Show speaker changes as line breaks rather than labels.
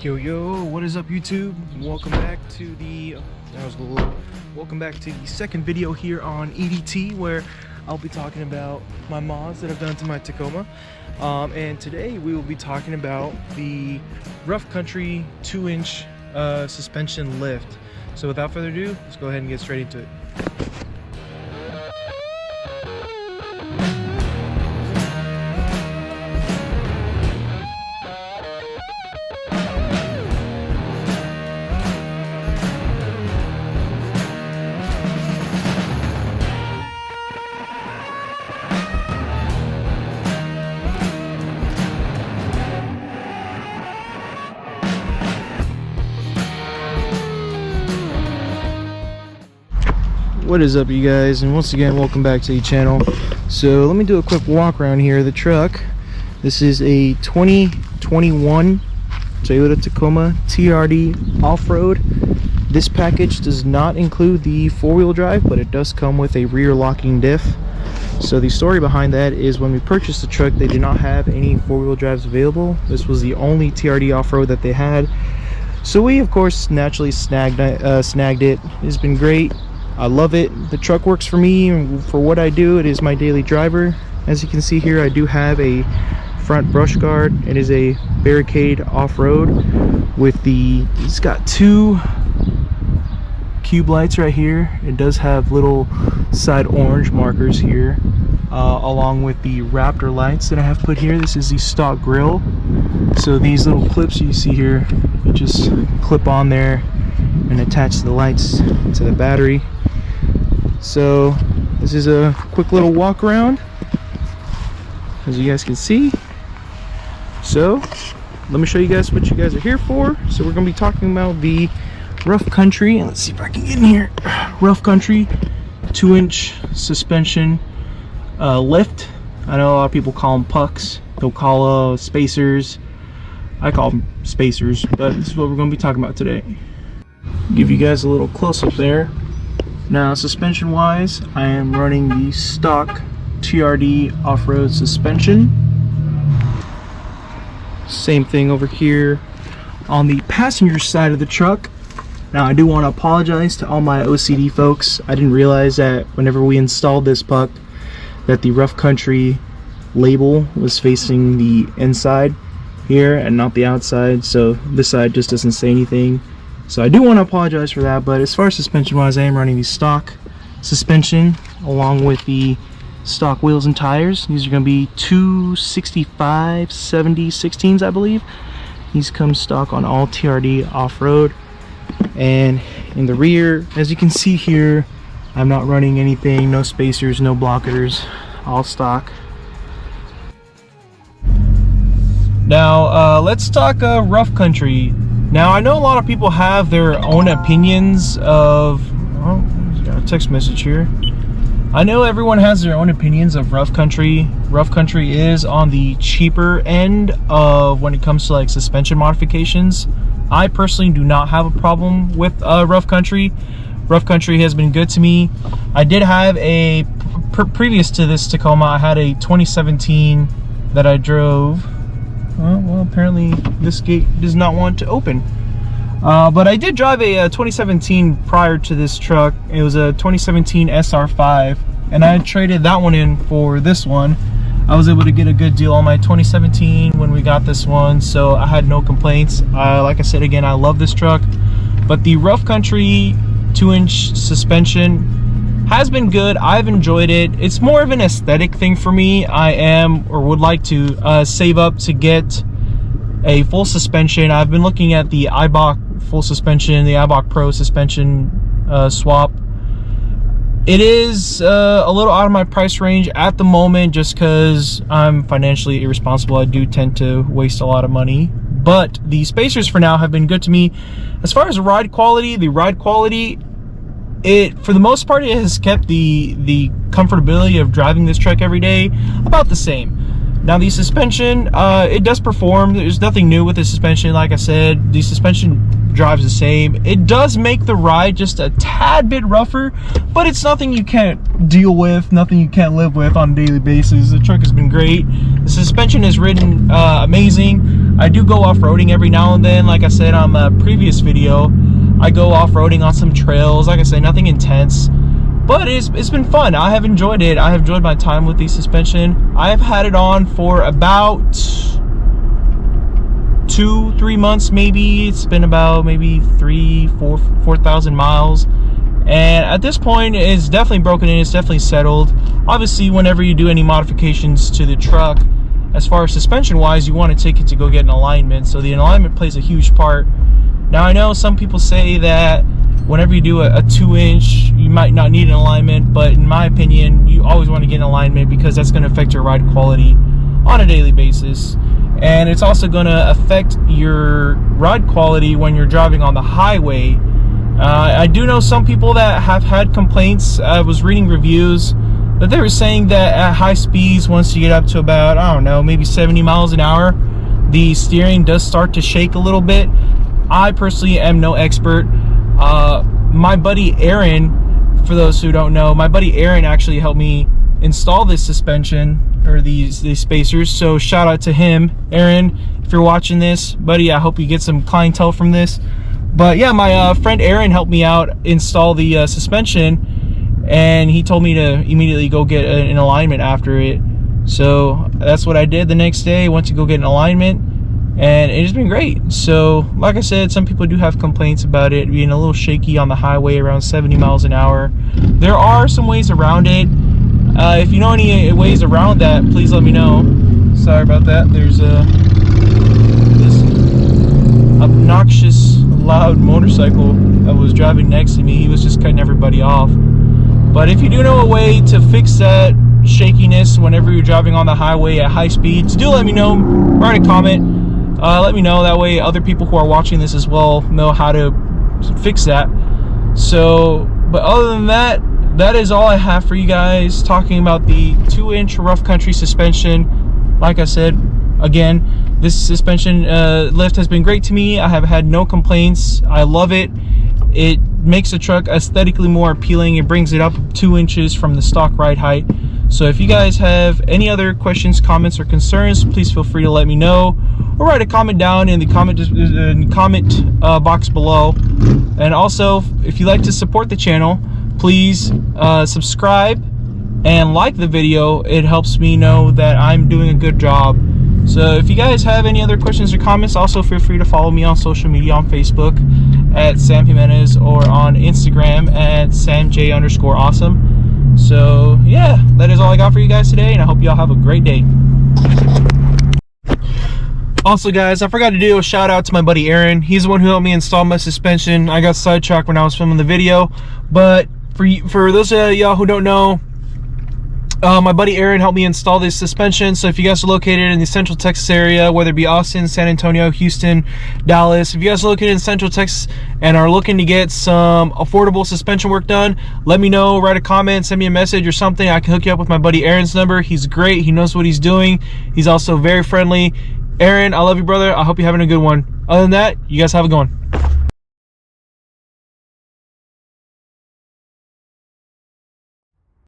Yo, what is up, YouTube? Welcome back to the second video here on EDT, where I'll be talking about my mods that I've done to my Tacoma. And today we will be talking about the rough country 2-inch suspension lift. So without further ado, let's go ahead and get straight into it. What is up, you guys, and once again welcome back to the channel. So let me do a quick walk around here of the truck. This is a 2021 Toyota Tacoma TRD off-road. This package does not include the four-wheel drive, but it does come with a rear locking diff. So the story behind that is, when we purchased the truck, they did not have any four-wheel drives available. This was the only TRD off-road that they had, so we of course naturally snagged it. It's been great. I love it. The truck works for me and for what I do. It is my daily driver. As you can see here, I do have a front brush guard. It is a barricade off-road with it's got two cube lights right here. It does have little side orange markers here, along with the Raptor lights that I have put here. This is the stock grille. So these little clips you see here, you just clip on there and attach the lights to the battery. So this is a quick little walk around, as you guys can see. So let me show you guys what you guys are here for. So we're going to be talking about the rough country, and let's see if I can get in here. Rough country 2-inch suspension lift. I know a lot of people call them pucks. They'll call spacers. I call them spacers, but this is what we're going to be talking about today. Give you guys a little close-up there. Now, suspension wise, I am running the stock TRD off-road suspension. Same thing over here on the passenger side of the truck. Now, I do want to apologize to all my OCD folks. I didn't realize that whenever we installed this puck, that the rough country label was facing the inside here and not the outside, so this side just doesn't say anything. So I do want to apologize for that. But as far as suspension wise, I am running the stock suspension along with the stock wheels and tires. These are going to be 265 70 16s, I believe. These come stock on all TRD off-road. And in the rear, as you can see here, I'm not running anything, no spacers, no blockers, all stock. Now let's talk rough country. Now, I know a lot of people have their own opinions of, oh, got a text message here. I know everyone has their own opinions of rough country. Rough country is on the cheaper end of when it comes to like suspension modifications. I personally do not have a problem with rough country. Rough country has been good to me. I did have a, previous to this Tacoma, I had a 2017 that I drove. Well, apparently this gate does not want to open. But I did drive a 2017 prior to this truck. It was a 2017 SR5, and I traded that one in for this one. I was able to get a good deal on my 2017 when we got this one, so I had no complaints. Like I said, again, I love this truck, but the rough country 2-inch suspension has been good. I've enjoyed it. It's more of an aesthetic thing for me. I am, or would like to, save up to get a full suspension. I've been looking at the Eibach full suspension, the Eibach Pro suspension swap. It is a little out of my price range at the moment, just because I'm financially irresponsible. I do tend to waste a lot of money. But the spacers for now have been good to me. As far as the ride quality, it, for the most part, it has kept the comfortability of driving this truck every day about the same. Now, the suspension, it does perform. There's nothing new with the suspension. Like I said, the suspension drives the same. It does make the ride just a tad bit rougher, but it's nothing you can't deal with, nothing you can't live with on a daily basis. The truck has been great. The suspension is ridden amazing. I do go off-roading every now and then. Like I said on a previous video, I go off-roading on some trails. Like I said, nothing intense, but it's been fun. I have enjoyed it. I have enjoyed my time with the suspension. I have had it on for about 2-3 months maybe. It's been about maybe 4,000 miles, and at this point it's definitely broken in. It's definitely settled. Obviously, whenever you do any modifications to the truck, as far as suspension wise, you want to take it to go get an alignment. So the alignment plays a huge part. Now I know some people say that whenever you do a 2-inch, you might not need an alignment, but in my opinion, you always want to get an alignment because that's going to affect your ride quality on a daily basis. And it's also going to affect your ride quality when you're driving on the highway. I do know some people that have had complaints. I was reading reviews that they were saying that at high speeds, once you get up to about, I don't know, maybe 70 miles an hour, the steering does start to shake a little bit. I personally am no expert. My buddy Aaron, for those who don't know, my buddy Aaron actually helped me install this suspension, or these spacers. So shout out to him. Aaron, if you're watching this, buddy, I hope you get some clientele from this. But yeah, my friend Aaron helped me out install the suspension, and he told me to immediately go get an alignment after it. So that's what I did the next day. Went to go get an alignment, and it's been great. So like I said, some people do have complaints about it being a little shaky on the highway around 70 miles an hour. There are some ways around it. If you know any ways around that, please let me know. Sorry about that. There's this obnoxious loud motorcycle that was driving next to me. He was just cutting everybody off. But if you do know a way to fix that shakiness whenever you're driving on the highway at high speeds, do let me know. Write a comment. Let me know. That way other people who are watching this as well know how to fix that. So, but other than that, that is all I have for you guys, talking about the 2-inch rough country suspension. Like I said, again, this suspension lift has been great to me. I have had no complaints. I love it. It makes the truck aesthetically more appealing. It brings it up 2 inches from the stock ride height. So if you guys have any other questions, comments, or concerns, please feel free to let me know, or write a comment down in the comment box below. And also, if you'd like to support the channel, please subscribe and like the video. It helps me know that I'm doing a good job. So if you guys have any other questions or comments, also feel free to follow me on social media, on Facebook at Sam Jimenez, or on Instagram at SamJ_awesome. So yeah, that is all I got for you guys today, and I hope y'all have a great day. Also guys, I forgot to do a shout out to my buddy Aaron. He's the one who helped me install my suspension. I got sidetracked when I was filming the video, but for those of y'all who don't know, my buddy Aaron helped me install this suspension. So if you guys are located in the Central Texas area, whether it be Austin, San Antonio, Houston, Dallas, if you guys are located in Central Texas and are looking to get some affordable suspension work done, let me know. Write a comment, send me a message or something. I can hook you up with my buddy Aaron's number. He's great. He knows what he's doing. He's also very friendly. Aaron, I love you, brother. I hope you're having a good one. Other than that, you guys have a good one.